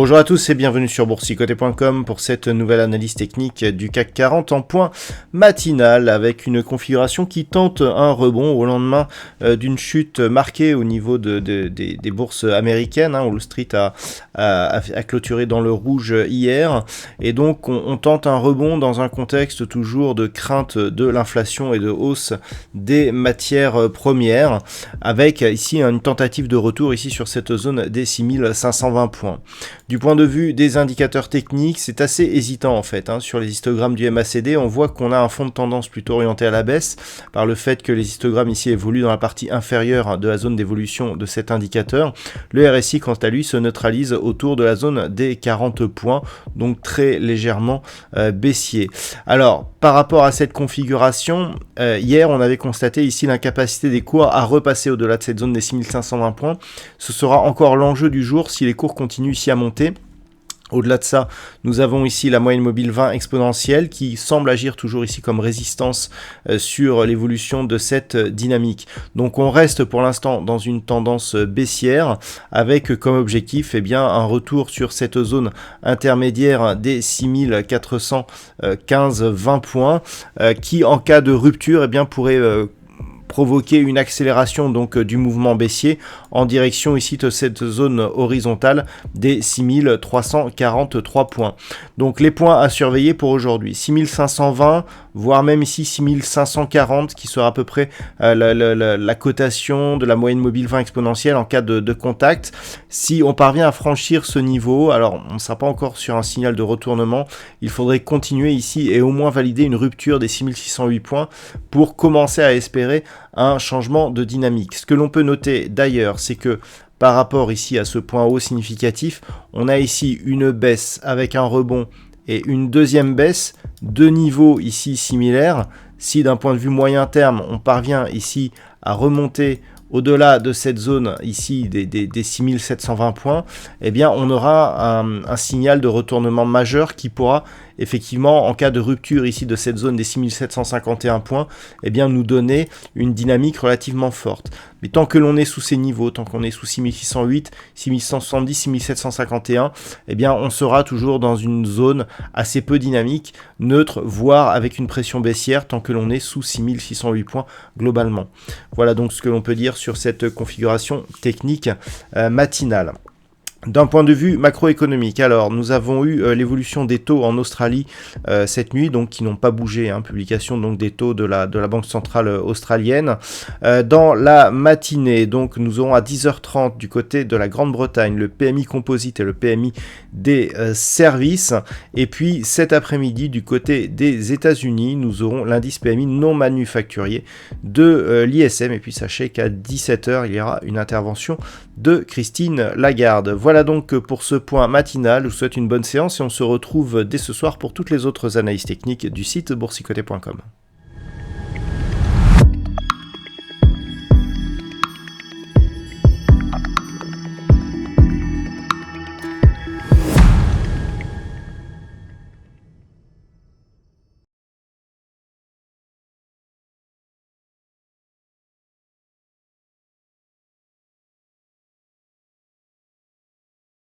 Bonjour à tous et bienvenue sur boursicoté.com pour cette nouvelle analyse technique du CAC 40 en point matinal avec une configuration qui tente un rebond au lendemain d'une chute marquée au niveau des bourses américaines. Wall Street a clôturé dans le rouge hier et donc on tente un rebond dans un contexte toujours de crainte de l'inflation et de hausse des matières premières avec ici une tentative de retour ici sur cette zone des 6520 points. Du point de vue des indicateurs techniques, c'est assez hésitant en fait. Sur les histogrammes du MACD, on voit qu'on a un fond de tendance plutôt orienté à la baisse par le fait que les histogrammes ici évoluent dans la partie inférieure de la zone d'évolution de cet indicateur. Le RSI, quant à lui, se neutralise autour de la zone des 40 points, donc très légèrement baissier. Alors, par rapport à cette configuration, hier, on avait constaté ici l'incapacité des cours à repasser au-delà de cette zone des 6520 points. Ce sera encore l'enjeu du jour si les cours continuent ici à monter. Au-delà de ça, nous avons ici la moyenne mobile 20 exponentielle qui semble agir toujours ici comme résistance sur l'évolution de cette dynamique. Donc on reste pour l'instant dans une tendance baissière avec comme objectif un retour sur cette zone intermédiaire des 6415-20 points qui en cas de rupture pourrait provoquer une accélération donc du mouvement baissier en direction ici de cette zone horizontale des 6343 points. Donc les points à surveiller pour aujourd'hui, 6520 voire même ici 6540 qui sera à peu près la cotation de la moyenne mobile 20 exponentielle en cas de contact. Si on parvient à franchir ce niveau, alors on ne sera pas encore sur un signal de retournement, il faudrait continuer ici et au moins valider une rupture des 6608 points pour commencer à espérer un changement de dynamique. Ce que l'on peut noter d'ailleurs, c'est que par rapport ici à ce point haut significatif, on a ici une baisse avec un rebond et une deuxième baisse, deux niveaux ici similaires. Si d'un point de vue moyen terme, on parvient ici à remonter au-delà de cette zone ici des 6720 points, on aura un signal de retournement majeur qui pourra effectivement, en cas de rupture ici de cette zone des 6751 points, nous donner une dynamique relativement forte. Mais tant que l'on est sous ces niveaux, tant qu'on est sous 6608, 6170, 6751, on sera toujours dans une zone assez peu dynamique, neutre, voire avec une pression baissière tant que l'on est sous 6608 points globalement. Voilà donc ce que l'on peut dire sur cette configuration technique matinale. D'un point de vue macroéconomique, alors nous avons eu l'évolution des taux en Australie cette nuit, donc qui n'ont pas bougé, publication donc des taux de la Banque centrale australienne. Dans la matinée, donc nous aurons à 10h30 du côté de la Grande-Bretagne le PMI composite et le PMI des services, et puis cet après-midi du côté des États-Unis, nous aurons l'indice PMI non manufacturier de l'ISM, et puis sachez qu'à 17h il y aura une intervention de Christine Lagarde. Voilà donc pour ce point matinal, je vous souhaite une bonne séance et on se retrouve dès ce soir pour toutes les autres analyses techniques du site boursicoté.com.